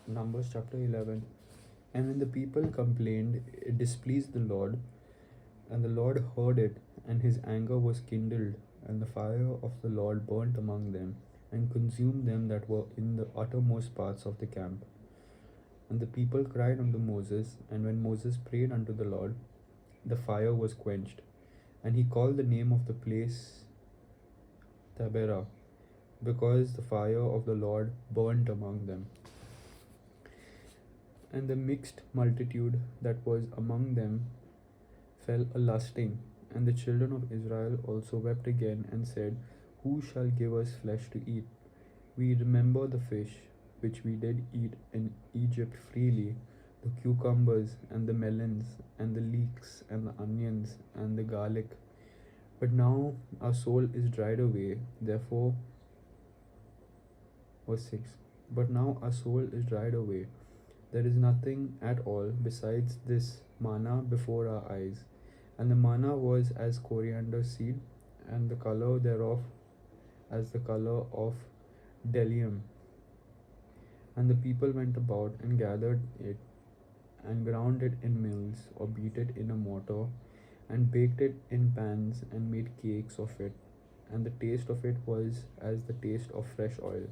Numbers chapter 11. And when the people complained, it displeased the Lord, and the Lord heard it, and his anger was kindled, and the fire of the Lord burnt among them, and consumed them that were in the uttermost parts of the camp. And the people cried unto Moses, and when Moses prayed unto the Lord, the fire was quenched. And he called the name of the place Taberah, because the fire of the Lord burnt among them. And the mixed multitude that was among them fell a lusting, and the children of Israel also wept again, and said, Who shall give us flesh to eat? We remember the fish which we did eat in Egypt freely, the cucumbers and the melons, and the leeks, and the onions, and the garlic. But now our soul is dried away, therefore, verse 6. But now our soul is dried away. There is nothing at all besides this manna before our eyes. And the manna was as coriander seed, and the color thereof as the color of bdellium. And the people went about and gathered it, and ground it in mills, or beat it in a mortar, and baked it in pans, and made cakes of it. And the taste of it was as the taste of fresh oil.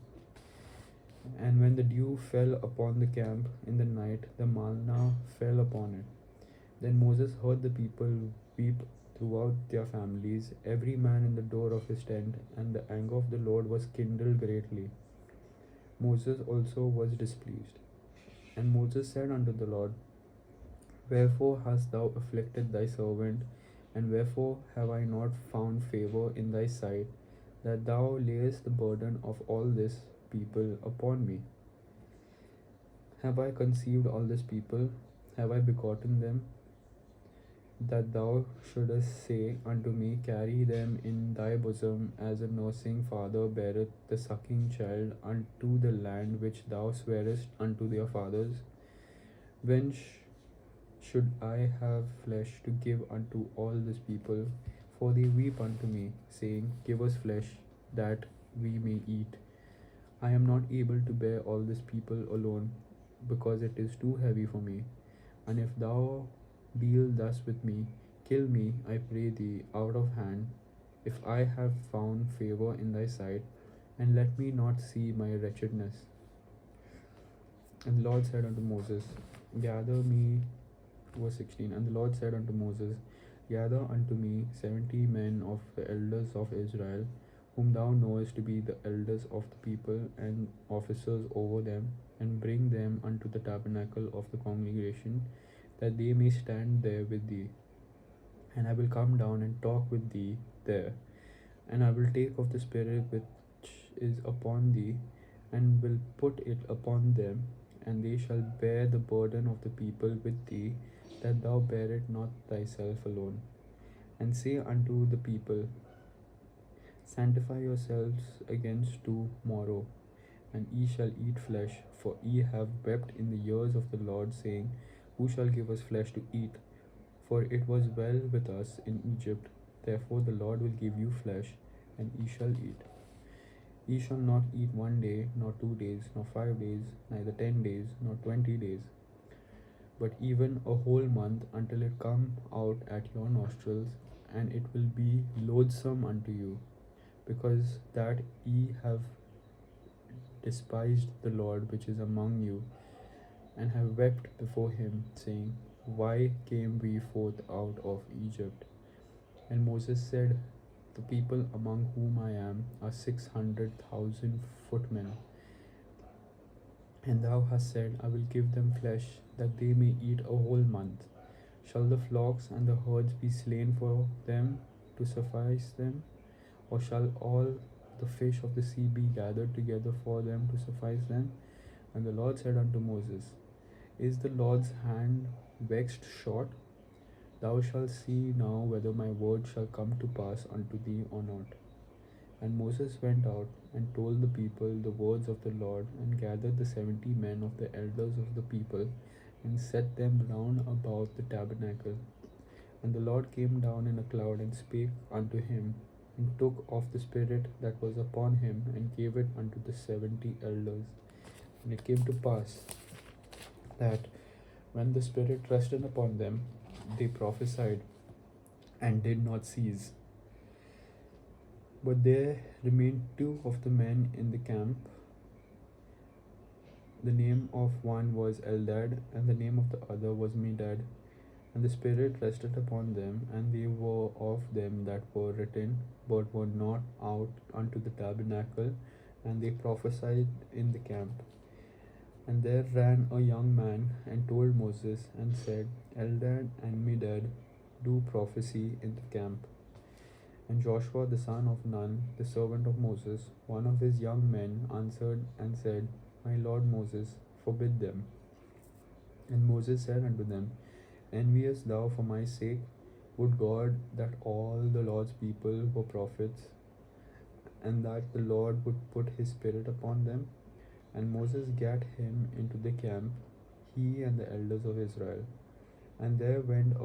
And when the dew fell upon the camp in the night, the manna fell upon it. Then Moses heard the people weep throughout their families, every man in the door of his tent, and the anger of the Lord was kindled greatly. Moses also was displeased. And Moses said unto the Lord, Wherefore hast thou afflicted thy servant, and wherefore have I not found favor in thy sight, that thou layest the burden of all this people upon me? Have I conceived all this people? Have I begotten them? That thou shouldest say unto me, Carry them in thy bosom, as a nursing father beareth the sucking child unto the land which thou swarest unto their fathers? When should I have flesh to give unto all this people? For they weep unto me, saying, Give us flesh, that we may eat. I am not able to bear all this people alone, because it is too heavy for me. And if thou deal thus with me, kill me, I pray thee, out of hand, if I have found favor in thy sight, and let me not see my wretchedness. And the Lord said unto Moses, Gather me, verse 16. And the Lord said unto Moses, Gather unto me 70 men of the elders of Israel, whom thou knowest to be the elders of the people, and officers over them, and bring them unto the tabernacle of the congregation, that they may stand there with thee. And I will come down and talk with thee there. And I will take of the Spirit which is upon thee, and will put it upon them, and they shall bear the burden of the people with thee, that thou bear it not thyself alone. And say unto the people, Sanctify yourselves against tomorrow, and ye shall eat flesh, for ye have wept in the ears of the Lord, saying, Who shall give us flesh to eat? For it was well with us in Egypt. Therefore the Lord will give you flesh, and ye shall eat. Ye shall not eat 1 day, nor 2 days, nor 5 days, neither 10 days, nor 20 days, but even a whole month, until it come out at your nostrils, and it will be loathsome unto you, because that ye have despised the Lord which is among you, and have wept before him, saying, Why came we forth out of Egypt? And Moses said, The people among whom I am are 600,000 footmen. And thou hast said, I will give them flesh, that they may eat a whole month. Shall the flocks and the herds be slain for them to suffice them? Or shall all the fish of the sea be gathered together for them to suffice them? And the Lord said unto Moses, Is the Lord's hand waxed short? Thou shalt see now whether my word shall come to pass unto thee or not. And Moses went out and told the people the words of the Lord, and gathered the 70 men of the elders of the people, and set them round about the tabernacle. And the Lord came down in a cloud, and spake unto him, and took of the Spirit that was upon him, and gave it unto the 70 elders. And it came to pass, that when the Spirit rested upon them, they prophesied and did not cease. But there remained two of the men in the camp. The name of one was Eldad, and the name of the other was Medad. And the Spirit rested upon them, and they were of them that were written, but were not out unto the tabernacle, and they prophesied in the camp. And there ran a young man and told Moses, and said, Eldad and Medad do prophecy in the camp. And Joshua the son of Nun, the servant of Moses, one of his young men, answered and said, My lord Moses, forbid them. And Moses said unto them, Envious thou for my sake? Would God that all the Lord's people were prophets, and that the Lord would put his Spirit upon them? And Moses gat him into the camp, he and the elders of Israel. And there went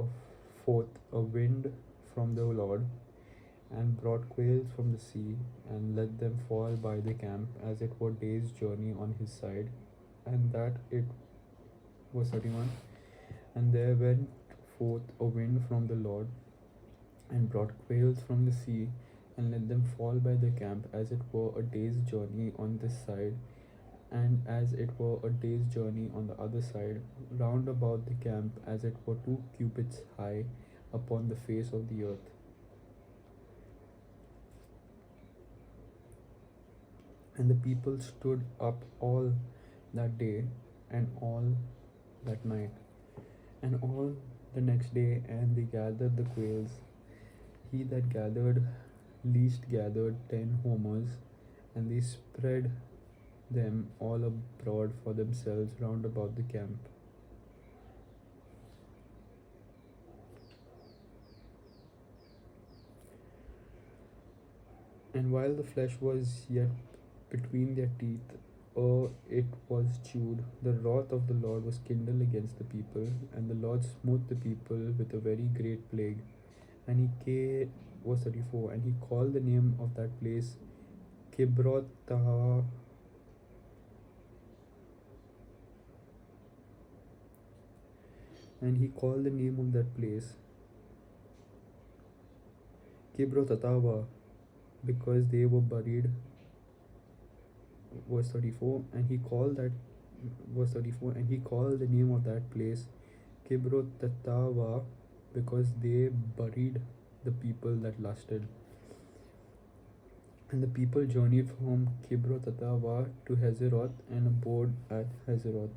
forth a wind from the Lord, and brought quails from the sea, and let them fall by the camp, as it were day's journey on his side. And that it was 31. And there went forth a wind from the Lord, and brought quails from the sea, and let them fall by the camp, as it were a day's journey on this side, and as it were a day's journey on the other side, round about the camp, as it were 2 cubits high upon the face of the earth. And the people stood up all that day, and all that night, and all the next day, and they gathered the quails. He that gathered least gathered 10 homers, and they spread them all abroad for themselves round about the camp. And while the flesh was yet between their teeth, it was chewed, the wrath of the Lord was kindled against the people, and the Lord smote the people with a very great plague. And he came, verse 34, and he called the name of that place Kibroth Taha. And he called the name of that place Kibroth Atawa, because they were buried. Verse 34, and he called that verse 34, and he called the name of that place Kibroth Tatawa, because they buried the people that lusted. And the people journeyed from Kibroth Tatawa to Hazeroth, and abode at Hazeroth.